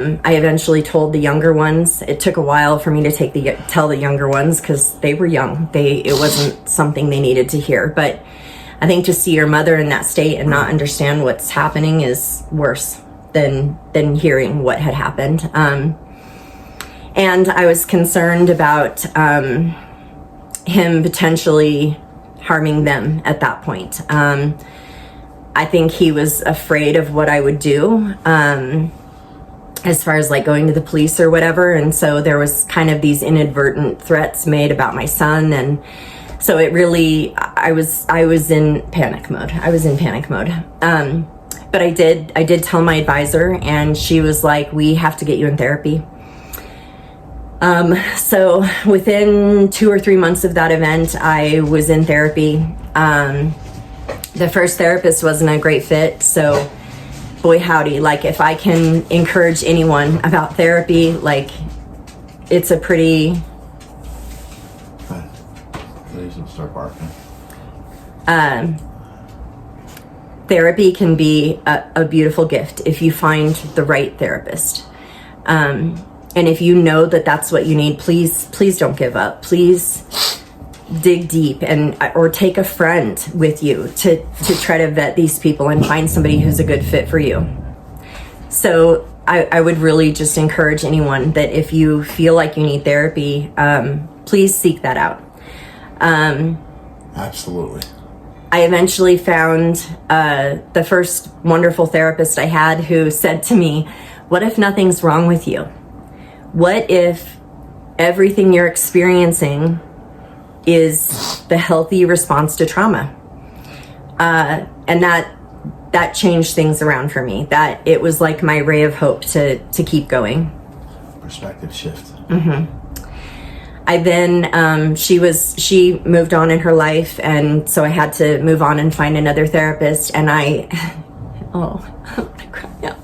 I eventually told the younger ones. It took a while for me to tell the younger ones because they were young. It wasn't something they needed to hear. But I think to see your mother in that state and not understand what's happening is worse than hearing what had happened. And I was concerned about him potentially harming them at that point. I think he was afraid of what I would do, as far as like going to the police or whatever. And so there was kind of these inadvertent threats made about my son. And so it really, I was in panic mode. But I did tell my advisor, and she was like, we have to get you in therapy. So within 2 or 3 months of that event, I was in therapy. The first therapist wasn't a great fit, so boy howdy, like if I can encourage anyone about therapy, like it's a pretty... Please don't start barking. Therapy can be a beautiful gift if you find the right therapist. And if you know that that's what you need, please don't give up. Please dig deep or take a friend with you to try to vet these people and find somebody who's a good fit for you. So I would really just encourage anyone that if you feel like you need therapy, please seek that out. Absolutely. I eventually found the first wonderful therapist I had who said to me, what if nothing's wrong with you? What if everything you're experiencing is the healthy response to trauma? And that changed things around for me. That it was like my ray of hope to keep going. Perspective shift. Mm-hmm. I then, she moved on in her life, and so I had to move on and find another therapist, and I'm gonna cry now.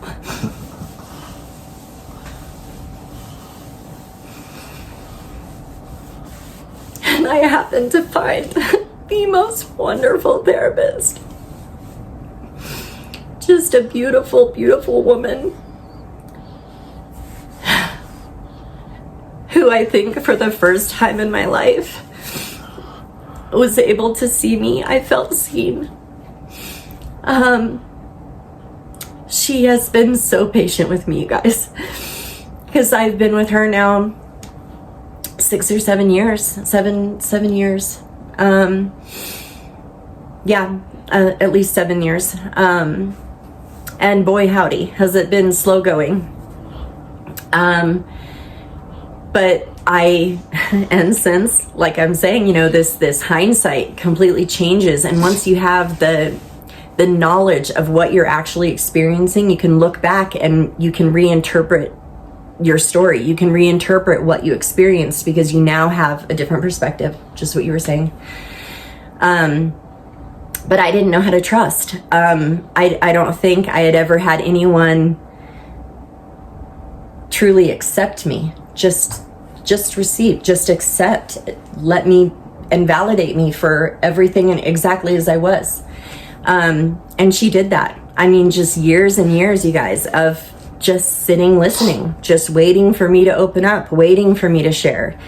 And I happened to find the most wonderful therapist. Just a beautiful, beautiful woman who I think for the first time in my life was able to see me. I felt seen. She has been so patient with me, you guys, because I've been with her now 6 or 7 years, seven years. At least 7 years. And boy, howdy, has it been slow going. But and since, like I'm saying, this hindsight completely changes. And once you have the knowledge of what you're actually experiencing, you can look back and you can reinterpret your story. You can reinterpret what you experienced because you now have a different perspective, just what you were saying. But I didn't know how to trust. I don't think I had ever had anyone truly accept me. Just receive, just accept, let me and validate me for everything and exactly as I was. And she did that. I mean, just years and years, you guys, of just sitting, listening, just waiting for me to open up, waiting for me to share.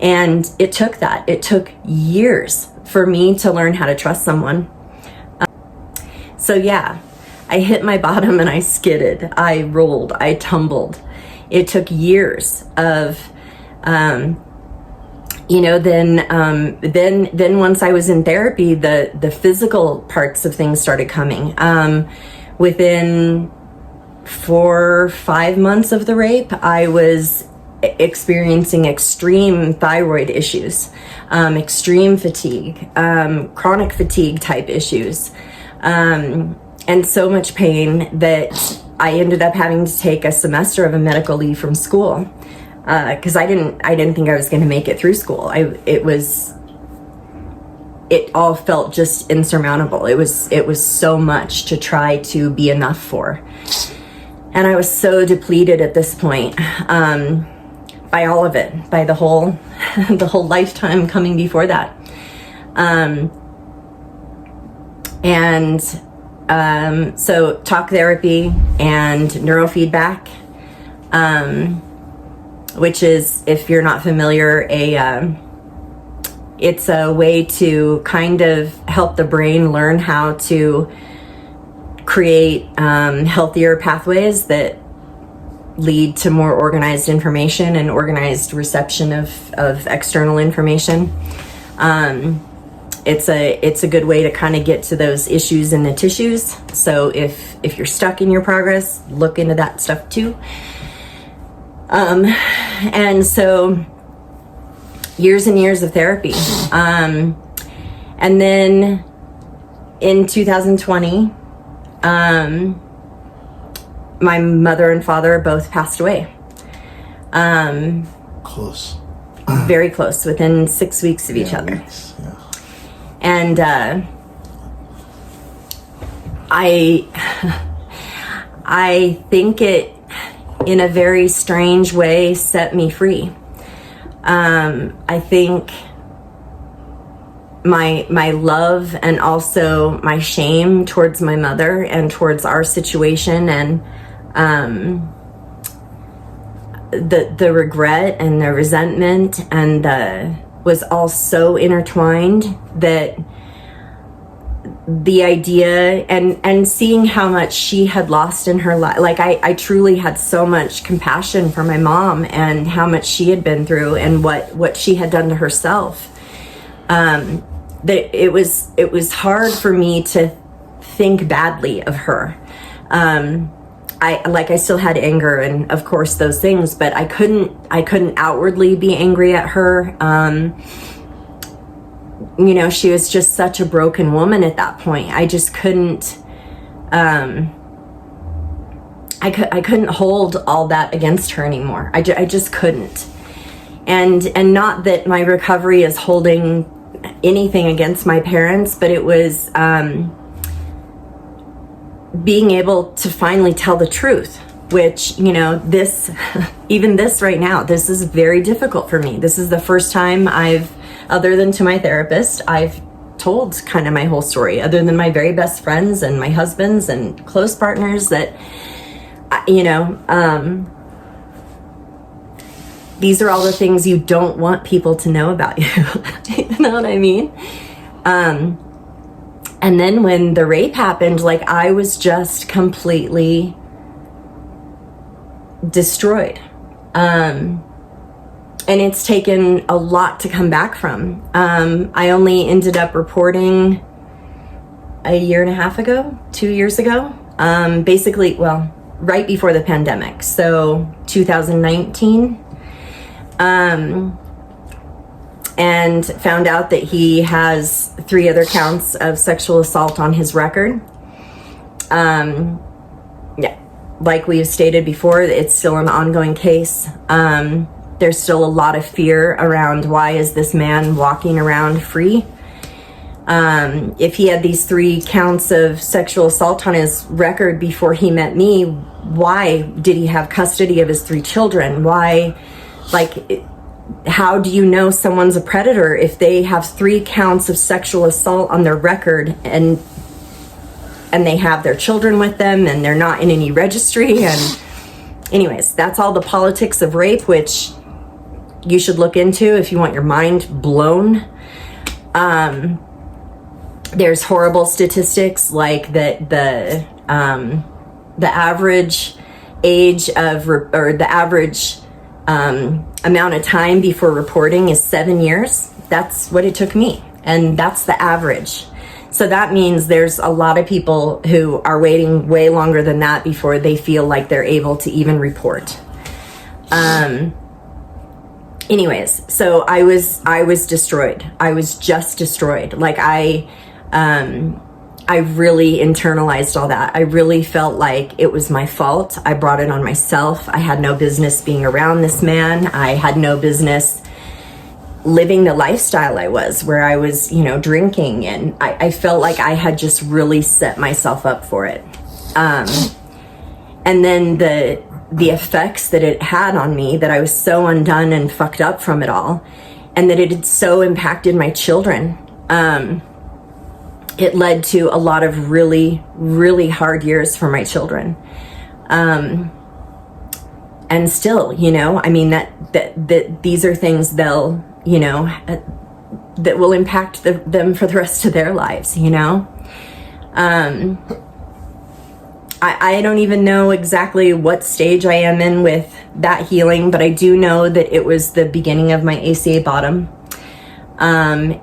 And it took that. It took years for me to learn how to trust someone. So yeah, I hit my bottom and I skidded. I rolled, I tumbled. It took years of, then once I was in therapy, the physical parts of things started coming. Within 4 or 5 months of the rape, I was experiencing extreme thyroid issues, extreme fatigue, chronic fatigue type issues, and so much pain that I ended up having to take a semester of a medical leave from school, because I didn't think I was going to make it through school. It all felt just insurmountable. It was so much to try to be enough for. And I was so depleted at this point, by all of it, by the whole lifetime coming before that. So talk therapy and neurofeedback which is, if you're not familiar, it's a way to kind of help the brain learn how to create healthier pathways that lead to more organized information and organized reception of external information. It's a good way to kind of get to those issues in the tissues. So if you're stuck in your progress, look into that stuff too. And so years and years of therapy. And then in 2020, my mother and father both passed away. Close. Very close, within 6 weeks of each other. Weeks, yeah. And I think it, in a very strange way, set me free. I think my love and also my shame towards my mother and towards our situation, and the regret and the resentment and was all so intertwined, that the idea and seeing how much she had lost in her life, like I truly had so much compassion for my mom and how much she had been through and what she had done to herself, that it was hard for me to think badly of her. I still had anger and of course those things, but I couldn't outwardly be angry at her. You know, she was just such a broken woman at that point. I just couldn't, I couldn't hold all that against her anymore. I just couldn't. And not that my recovery is holding anything against my parents, but it was, being able to finally tell the truth, which, you know, this, even this right now, this is very difficult for me. This is the first time other than to my therapist, I've told kind of my whole story, other than my very best friends and my husbands and close partners, that, you know, these are all the things you don't want people to know about you. You know what I mean? And then when the rape happened, like, I was just completely destroyed. And it's taken a lot to come back from. I only ended up reporting a year and a half ago, 2 years ago. Basically, well, right before the pandemic. So 2019. And found out that he has 3 other counts of sexual assault on his record. Yeah, like we've stated before, it's still an ongoing case. There's still a lot of fear around, why is this man walking around free? If he had these 3 counts of sexual assault on his record before he met me, why did he have custody of his 3 children? Why, like, how do you know someone's a predator if they have 3 counts of sexual assault on their record and they have their children with them and they're not in any registry? And anyways, that's all the politics of rape, which you should look into if you want your mind blown. There's horrible statistics like that the average age of, or the average amount of time before reporting is 7 years. That's what it took me, and that's the average. So that means there's a lot of people who are waiting way longer than that before they feel like they're able to even report. Anyways, so I was destroyed. I was just destroyed. Like, I really internalized all that. I really felt like it was my fault. I brought it on myself. I had no business being around this man. I had no business living the lifestyle I was, where I was, you know, drinking. And I felt like I had just really set myself up for it. And then the effects that it had on me, that I was so undone and fucked up from it all, and that it had so impacted my children. It led to a lot of really, really hard years for my children. and still, I mean, that these are things they'll, that will impact them for the rest of their lives, I don't even know exactly what stage I am in with that healing, but I do know that it was the beginning of my A.C.A. bottom. And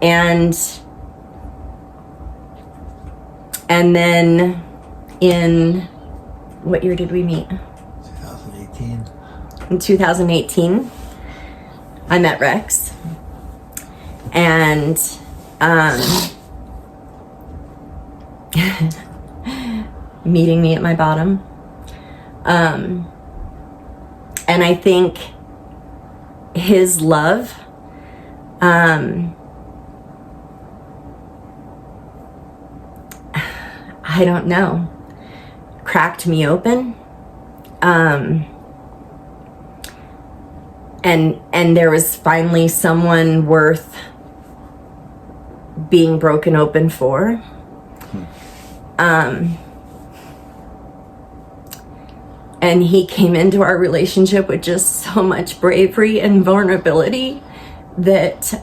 then in, what year did we meet? 2018. In 2018, I met Rex. And, meeting me at my bottom. And I think his love, I don't know, cracked me open. And there was finally someone worth being broken open for. And he came into our relationship with just so much bravery and vulnerability that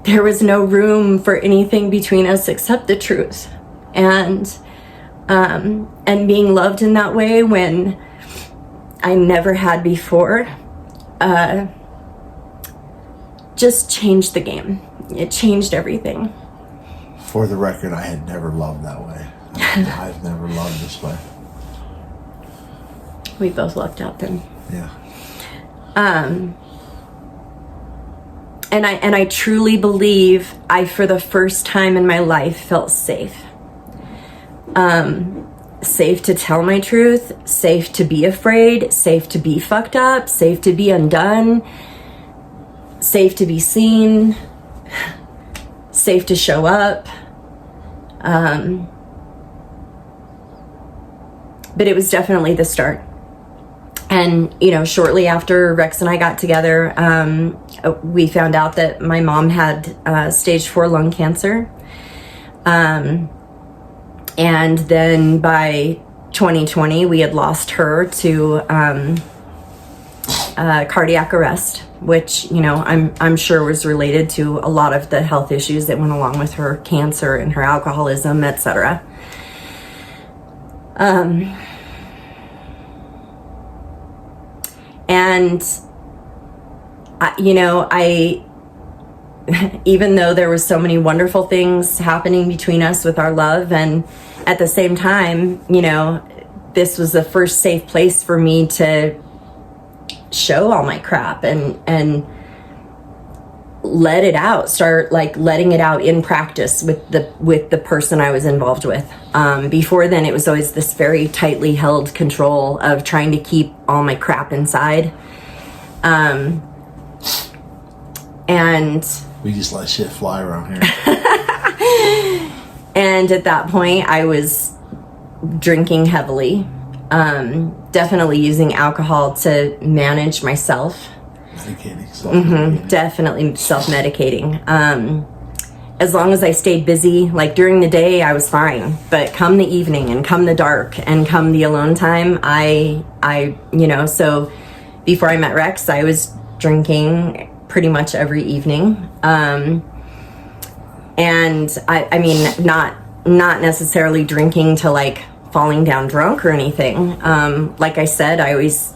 there was no room for anything between us except the truth. And being loved in that way when I never had before, just changed the game. It changed everything. For the record, I had never loved that way. I've never loved this way. We both lucked out then. Yeah. And I truly believe I, for the first time in my life, felt safe. Safe to tell my truth, safe to be afraid, safe to be fucked up, safe to be undone, safe to be seen, safe to show up. But it was definitely the start. And, shortly after Rex and I got together, we found out that my mom had stage 4 lung cancer. And then by 2020, we had lost her to cardiac arrest, which, I'm sure was related to a lot of the health issues that went along with her cancer and her alcoholism, etc. And, I even though there was so many wonderful things happening between us with our love, and at the same time, this was the first safe place for me to show all my crap and let it out, start letting it out in practice with the person I was involved with. Before then, it was always this very tightly held control of trying to keep all my crap inside. And we just let shit fly around here. And at that point, I was drinking heavily, definitely using alcohol to manage myself. Medicating, definitely self-medicating. As long as I stayed busy, during the day, I was fine. But come the evening and come the dark and come the alone time, so before I met Rex, I was drinking pretty much every evening. And I mean, not necessarily drinking to falling down drunk or anything. Like I said, I always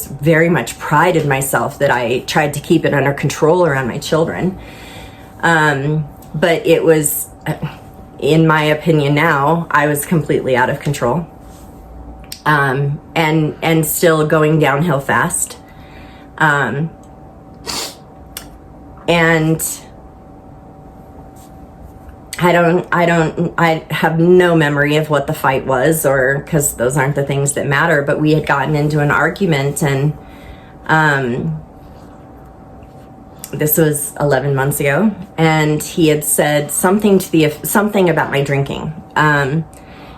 very much prided myself that I tried to keep it under control around my children. But it was, in my opinion now, I was completely out of control. And still going downhill fast. And I have no memory of what the fight was, or because those aren't the things that matter, but we had gotten into an argument, and this was 11 months ago, and he had said something about my drinking. And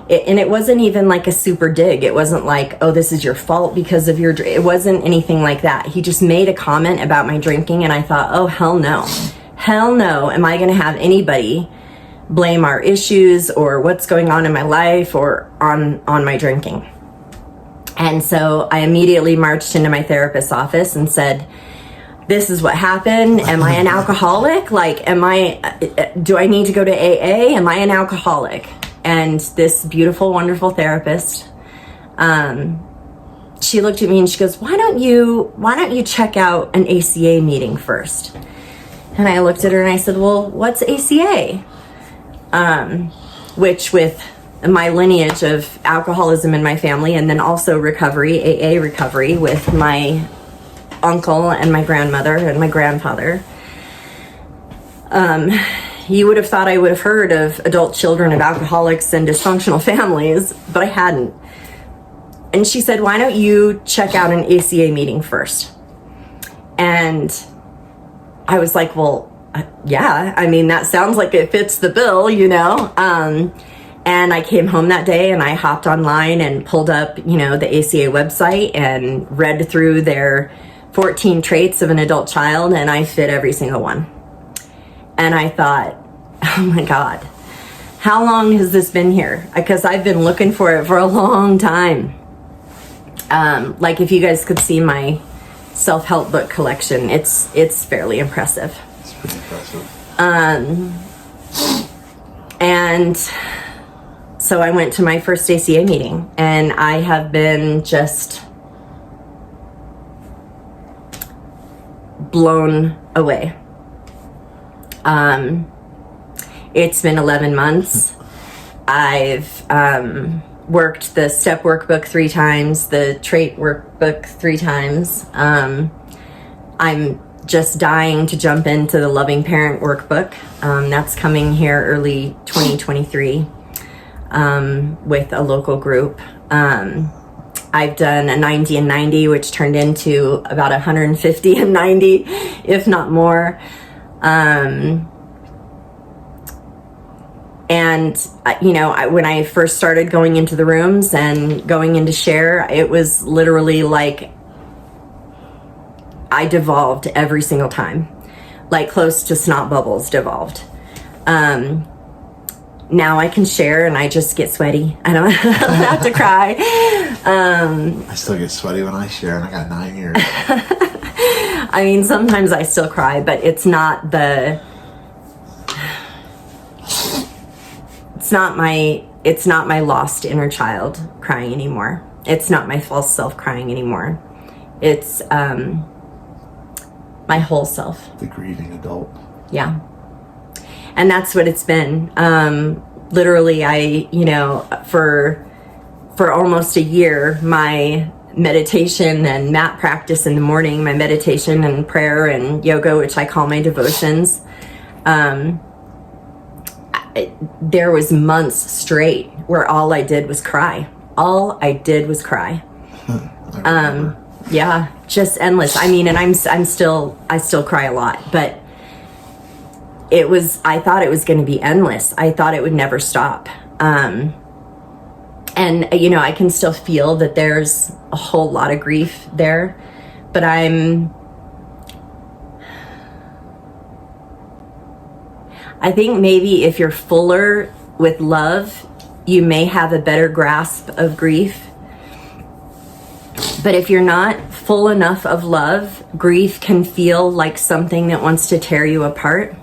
it wasn't even a super dig. It wasn't oh, this is your fault because of your it wasn't anything like that. He just made a comment about my drinking, and I thought, oh, hell no. Hell no, am I going to have anybody blame our issues or what's going on in my life or on my drinking. And so I immediately marched into my therapist's office and said, this is what happened. Am I an alcoholic? Like, do I need to go to AA? Am I an alcoholic? And this beautiful, wonderful therapist, she looked at me and she goes, why don't you check out an A.C.A. meeting first? And I looked at her and I said, well, what's A.C.A.? Which, with my lineage of alcoholism in my family, and then also recovery, AA recovery, with my uncle and my grandmother and my grandfather, you would have thought I would have heard of adult children of alcoholics and dysfunctional families, but I hadn't. And she said, why don't you check out an A.C.A. meeting first? And I was like, well, yeah, I mean, that sounds like it fits the bill, you know? And I came home that day and I hopped online and pulled up, you know, the A.C.A. website and read through their 14 traits of an adult child, and I fit every single one. And I thought, oh my God, how long has this been here? Because I've been looking for it for a long time. Like, if you guys could see my self-help book collection, it's fairly impressive. It's pretty impressive. And so I went to my first A.C.A. meeting, and I have been just blown away. It's been 11 months. I've worked the step workbook 3 times, the trait workbook 3 times. I'm just dying to jump into the loving parent workbook. That's coming here early 2023 with a local group. I've done a 90 and 90, which turned into about 150 and 90, if not more. And, you know, when I first started going into the rooms and going into share, it was literally like I devolved every single time, like close to snot bubbles devolved. Now I can share and I just get sweaty. I don't have to cry. I still get sweaty when I share, and I got 9 years. I mean, sometimes I still cry, but it's not my lost inner child crying anymore. It's not my false self crying anymore. It's my whole self. The grieving adult. Yeah. And that's what it's been. Literally, for almost a year, my meditation and mat practice in the morning, my meditation and prayer and yoga, which I call my devotions, there was months straight where all I did was cry. All I did was cry. Yeah, just endless. I mean, and I still cry a lot, but I thought it was going to be endless. I thought it would never stop. And, you know, I can still feel that there's a whole lot of grief there, but I think maybe if you're fuller with love, you may have a better grasp of grief. But if you're not full enough of love, grief can feel like something that wants to tear you apart.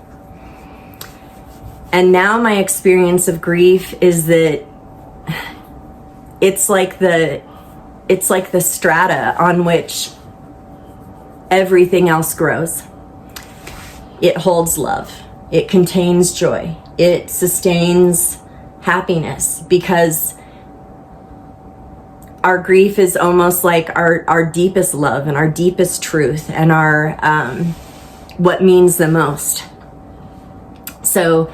And now my experience of grief is that it's like the strata on which everything else grows. It holds love. It contains joy. It sustains happiness, because our grief is almost like our deepest love and our deepest truth and our what means the most. So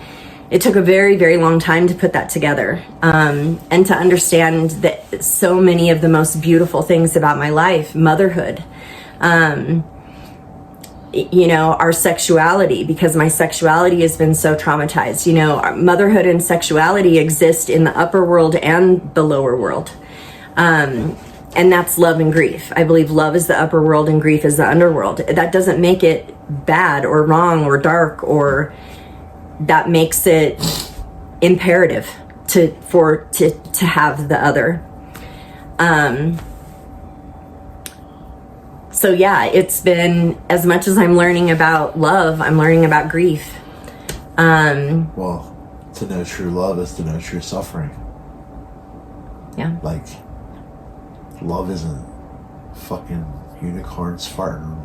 it took a very, very long time to put that together, and to understand that so many of the most beautiful things about my life, motherhood, you know, our sexuality, because my sexuality has been so traumatized. You know, our motherhood and sexuality exist in the upper world and the lower world. And that's love and grief. I believe love is the upper world and grief is the underworld. That doesn't make it bad or wrong or dark, or that makes it imperative to have the other. So yeah, it's been, as much as I'm learning about love, I'm learning about grief. Well, to know true love is to know true suffering. Yeah. Like, love isn't fucking unicorns farting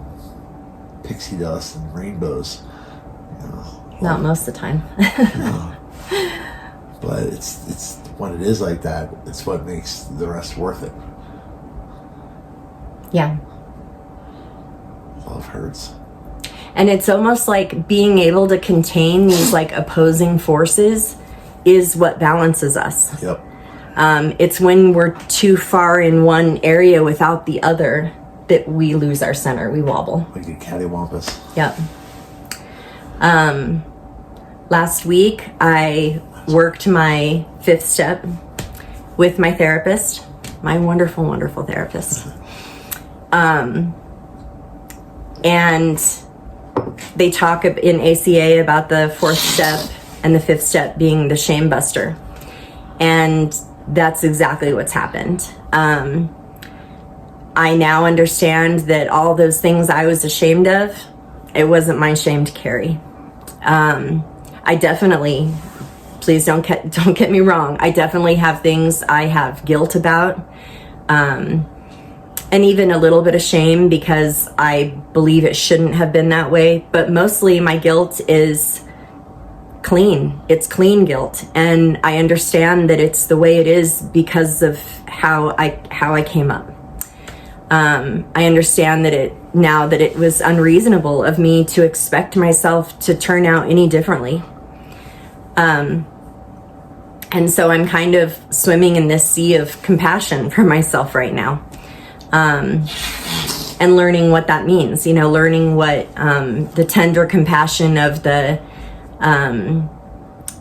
pixie dust and rainbows. You know, Not most of the time. no. But it's when it is like that, it's what makes the rest worth it. Yeah. Love hurts. And it's almost like being able to contain these like opposing forces is what balances us. Yep. It's when we're too far in one area without the other that we lose our center. We wobble. Like a cattywampus. Yep. Last week, I worked my 5th step with my therapist, my wonderful, wonderful therapist. And they talk in A.C.A. about the 4th step and the 5th step being the shame buster. And that's exactly what's happened. I now understand that all those things I was ashamed of, it wasn't my shame to carry. I definitely, please don't get me wrong, I definitely have things I have guilt about. And even a little bit of shame because I believe it shouldn't have been that way. But mostly my guilt is clean. It's clean guilt. And I understand that it's the way it is because of how I came up. I understand that it was unreasonable of me to expect myself to turn out any differently. And so I'm kind of swimming in this sea of compassion for myself right now. And learning what that means, learning what the tender compassion of the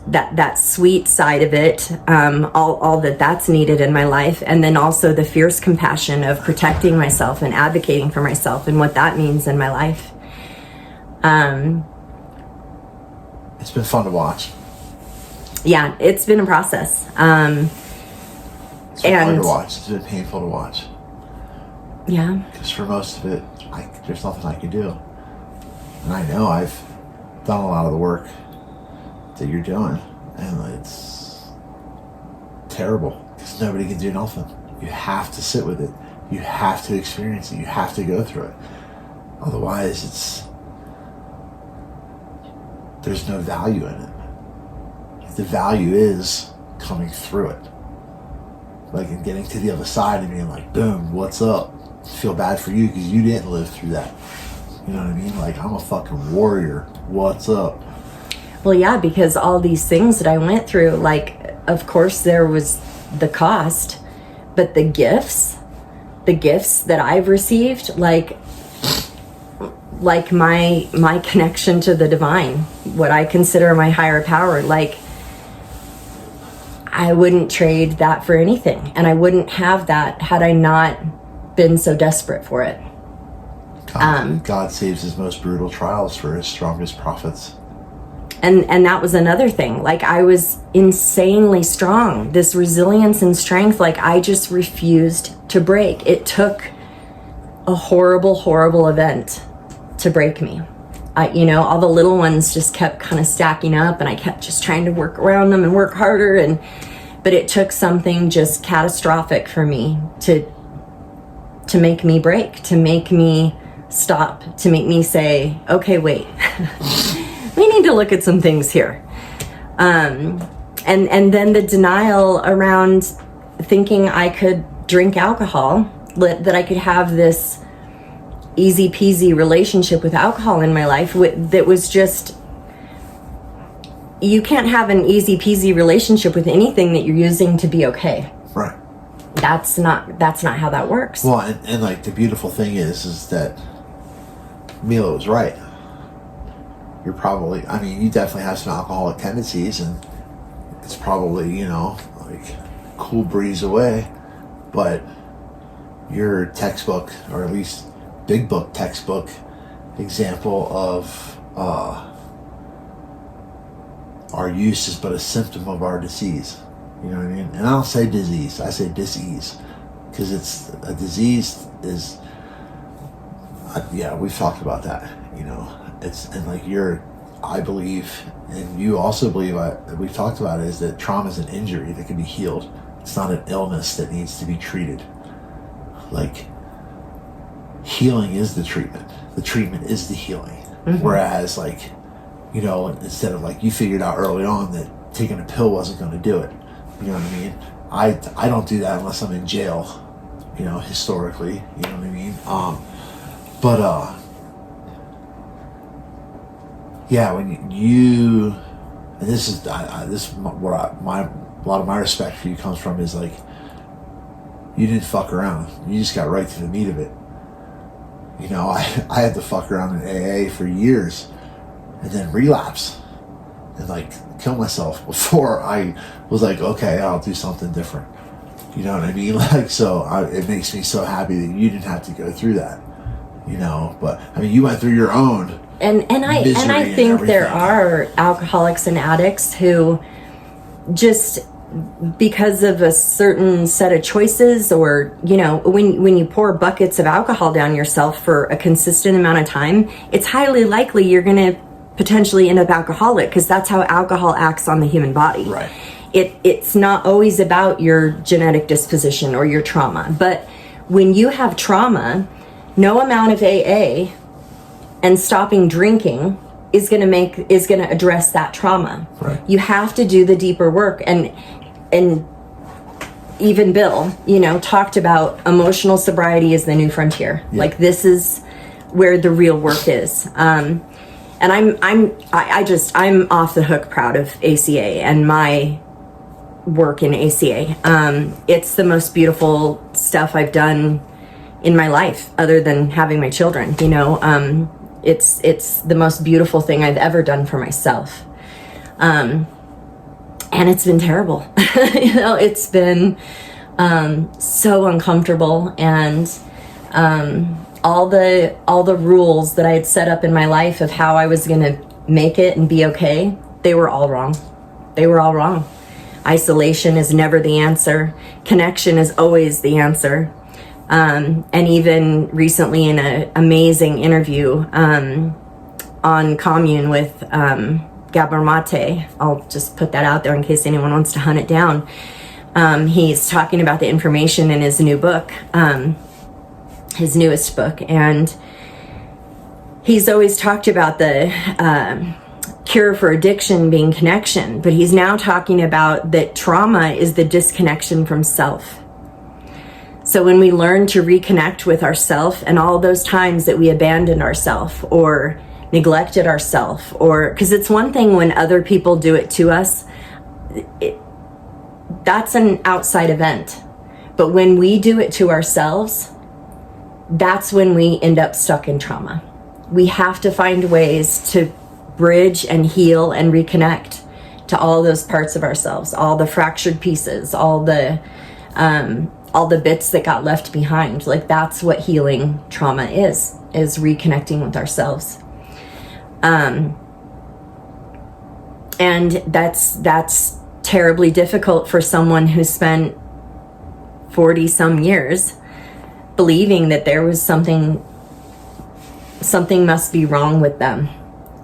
that sweet side of it, all that's needed in my life, and then also the fierce compassion of protecting myself and advocating for myself and what that means in my life. It's been fun to watch. Yeah, it's been a process. It's been fun to watch. It's been painful to watch. Yeah. Because for most of it, there's nothing I can do. And I know I've done a lot of the work that you're doing. And it's terrible. Because nobody can do nothing. You have to sit with it. You have to experience it. You have to go through it. Otherwise, there's no value in it. The value is coming through it. Like, in getting to the other side and being like, boom, what's up? Feel bad for you because you didn't live through that. You know what I mean? Like, I'm a fucking warrior. What's up? Well, yeah, because all these things that I went through, like, of course there was the cost, but the gifts that I've received, like my connection to the divine, what I consider my higher power, like, I wouldn't trade that for anything. And I wouldn't have that had I not been so desperate for it. God saves his most brutal trials for his strongest prophets. And that was another thing. Like, I was insanely strong. This resilience and strength, like, I just refused to break. It took a horrible, horrible event to break me. All the little ones just kept kind of stacking up, and I kept just trying to work around them and work harder. But it took something just catastrophic for me to make me break, to make me stop, to make me say, okay, wait, we need to look at some things here. And then the denial around thinking I could drink alcohol, that I could have this easy peasy relationship with alcohol in my life that was just, you can't have an easy peasy relationship with anything that you're using to be okay. Right. That's not how that works. Well, and like, the beautiful thing is that Mila was right. You're probably, you definitely have some alcoholic tendencies, and it's probably, like, cool breeze away, but your textbook, or at least big book textbook example of our use is but a symptom of our disease. You know what I mean? And I don't say disease, I say dis-ease, because it's a disease is yeah, we've talked about that. It's, and like I believe, and you also believe, we've talked about it, is that trauma is an injury that can be healed. It's not an illness that needs to be treated. Like, healing is the treatment. The treatment is the healing. Whereas, like, instead of, like, you figured out early on that taking a pill wasn't going to do it. You know what I mean? I don't do that unless I'm in jail, historically. You know what I mean? Yeah, when you and this is what a lot of my respect for you comes from, is like, you didn't fuck around. You just got right to the meat of it. I had to fuck around in AA for years and then relapse and like kill myself before I was like, okay, I'll do something different. You know what I mean? Like, so it makes me so happy that you didn't have to go through that. But I mean, you went through your own. And I think there are alcoholics and addicts who just, because of a certain set of choices, or when you pour buckets of alcohol down yourself for a consistent amount of time, it's highly likely you're going to potentially end up alcoholic, because that's how alcohol acts on the human body. Right. It's not always about your genetic disposition or your trauma, but when you have trauma, no amount of AA and stopping drinking is going to address that trauma. Right. You have to do the deeper work. And even Bill, talked about emotional sobriety is the new frontier. Yeah. Like, this is where the real work is. And I'm off the hook proud of A.C.A. and my work in A.C.A. It's the most beautiful stuff I've done in my life, other than having my children. It's the most beautiful thing I've ever done for myself. And it's been terrible. It's been so uncomfortable, and all the rules that I had set up in my life of how I was going to make it and be okay, they were all wrong. They were all wrong. Isolation is never the answer. Connection is always the answer. And even recently in an amazing interview on Commune with Gabor Mate, I'll just put that out there in case anyone wants to hunt it down. He's talking about the information in his new book, his newest book, and he's always talked about the cure for addiction being connection, but he's now talking about that trauma is the disconnection from self. So when we learn to reconnect with ourself, and all those times that we abandoned ourself or neglected ourself, or because it's one thing when other people do it to us, that's an outside event. But when we do it to ourselves, that's when we end up stuck in trauma. We have to find ways to bridge and heal and reconnect to all those parts of ourselves, all the fractured pieces, all the bits that got left behind. Like, that's what healing trauma is reconnecting with ourselves. And that's terribly difficult for someone who spent 40 some years believing that there was something must be wrong with them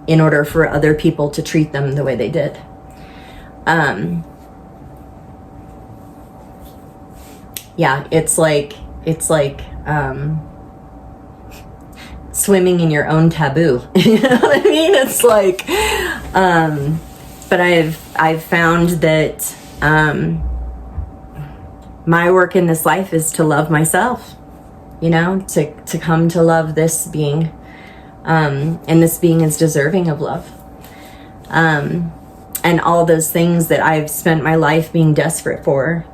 in order for other people to treat them the way they did. Yeah, it's like swimming in your own taboo. You know what I mean? It's like, but I've found that my work in this life is to love myself, to come to love this being, and this being is deserving of love. And all those things that I've spent my life being desperate for,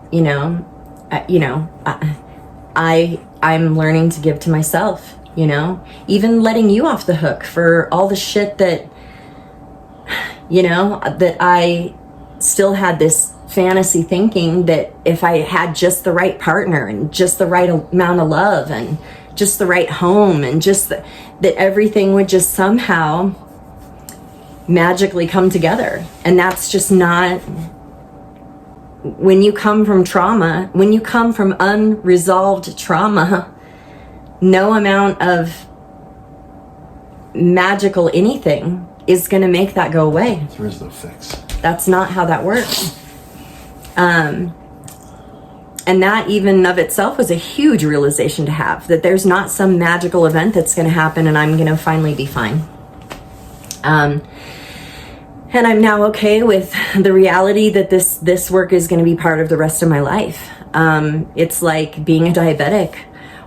I'm learning to give to myself, even letting you off the hook for all the shit that, that I still had this fantasy thinking that if I had just the right partner and just the right amount of love and just the right home and just that everything would just somehow magically come together. And that's just not. When you come from trauma, when you come from unresolved trauma, no amount of magical anything is going to make that go away. There is no fix. That's not how that works. And that even of itself was a huge realization to have, that there's not some magical event that's going to happen and I'm going to finally be fine. And I'm now okay with the reality that this work is going to be part of the rest of my life. It's like being a diabetic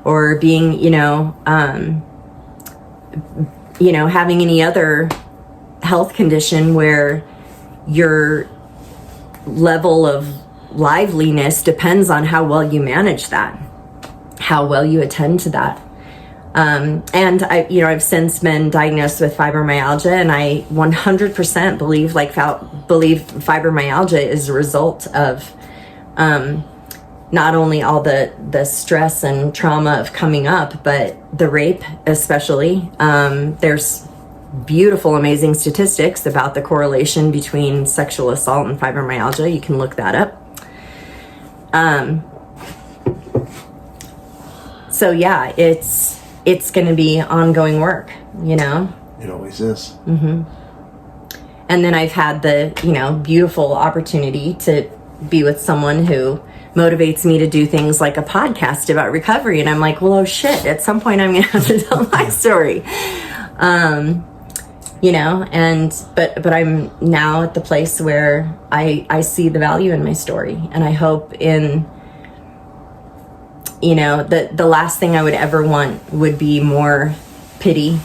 or being, having any other health condition where your level of liveliness depends on how well you manage that, how well you attend to that. And I've since been diagnosed with fibromyalgia, and I 100% believe fibromyalgia is a result of not only all the stress and trauma of coming up, but the rape especially. There's beautiful, amazing statistics about the correlation between sexual assault and fibromyalgia. You can look that up. So yeah, it's going to be ongoing work, It always is. Mm-hmm. And then I've had the, beautiful opportunity to be with someone who motivates me to do things like a podcast about recovery. And I'm like, well, oh shit, at some point I'm going to have to tell my story. But I'm now at the place where I see the value in my story, and I hope the last thing I would ever want would be more pity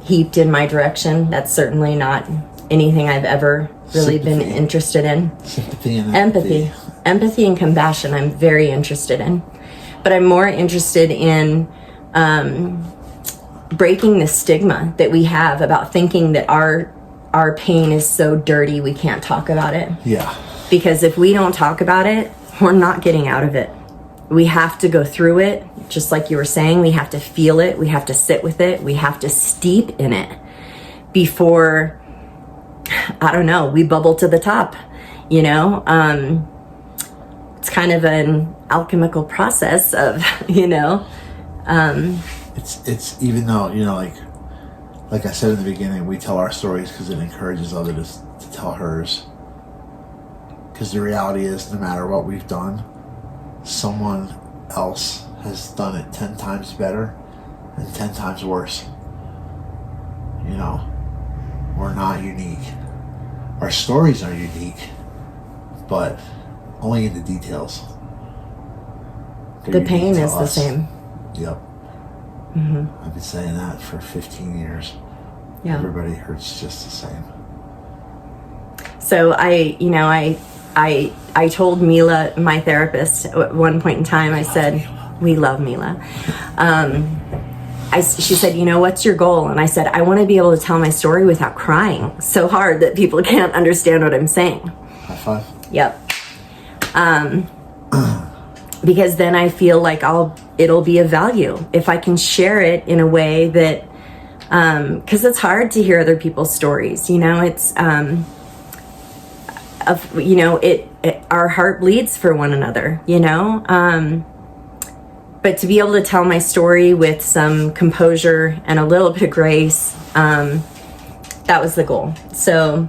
heaped in my direction. That's certainly not anything I've ever really been interested in. Sympathy and empathy and compassion I'm very interested in, but I'm more interested in breaking the stigma that we have about thinking that our pain is so dirty we can't talk about it. Yeah. Because if we don't talk about it, we're not getting out of it. We have to go through it, just like you were saying. We have to feel it. We have to sit with it. We have to steep in it before, we bubble to the top. It's kind of an alchemical process of, It's even though, like I said in the beginning, we tell our stories because it encourages others to tell hers. Because the reality is, no matter what we've done, someone else has done it 10 times better and 10 times worse. We're not unique. Our stories are unique, but only in the details. The pain is the same. Yep. Mm-hmm. I've been saying that for 15 years. Yeah. Everybody hurts just the same. So I told Mila, my therapist, at one point in time, I said, we love Mila. She said, what's your goal? And I said, I want to be able to tell my story without crying so hard that people can't understand what I'm saying. High five. Yep. Because then I feel like it'll be of value if I can share it in a way that, because it's hard to hear other people's stories. It's, our heart bleeds for one another, but to be able to tell my story with some composure and a little bit of grace, that was the goal. So,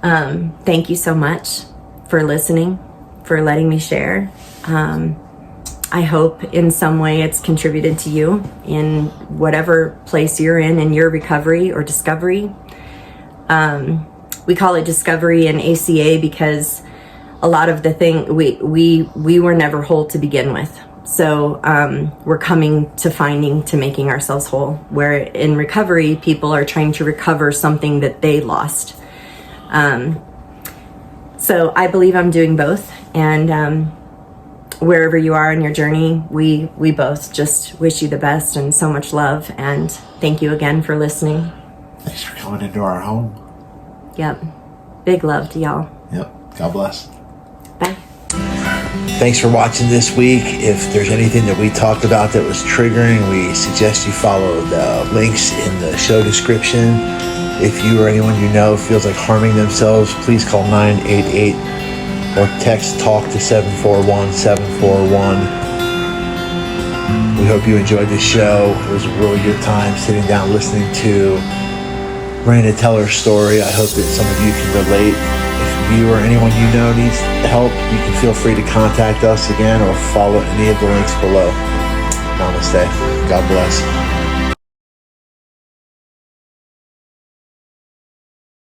thank you so much for listening, for letting me share. I hope in some way it's contributed to you in whatever place you're in your recovery or discovery. We call it discovery and A.C.A. because a lot of the thing we were never whole to begin with. So we're coming to making ourselves whole. Where in recovery, people are trying to recover something that they lost. So I believe I'm doing both, and wherever you are in your journey, we both just wish you the best and so much love, and thank you again for listening. Thanks for coming into our home. Yep. Big love to y'all. Yep. God bless. Bye. Thanks for watching this week. If there's anything that we talked about that was triggering, we suggest you follow the links in the show description. If you or anyone you know feels like harming themselves, please call 988 or text TALK to 741-741. We hope you enjoyed the show. It was a really good time sitting down listening to Reina tell her story. I hope that some of you can relate. If you or anyone you know needs help, you can feel free to contact us again or follow any of the links below. Namaste. God bless.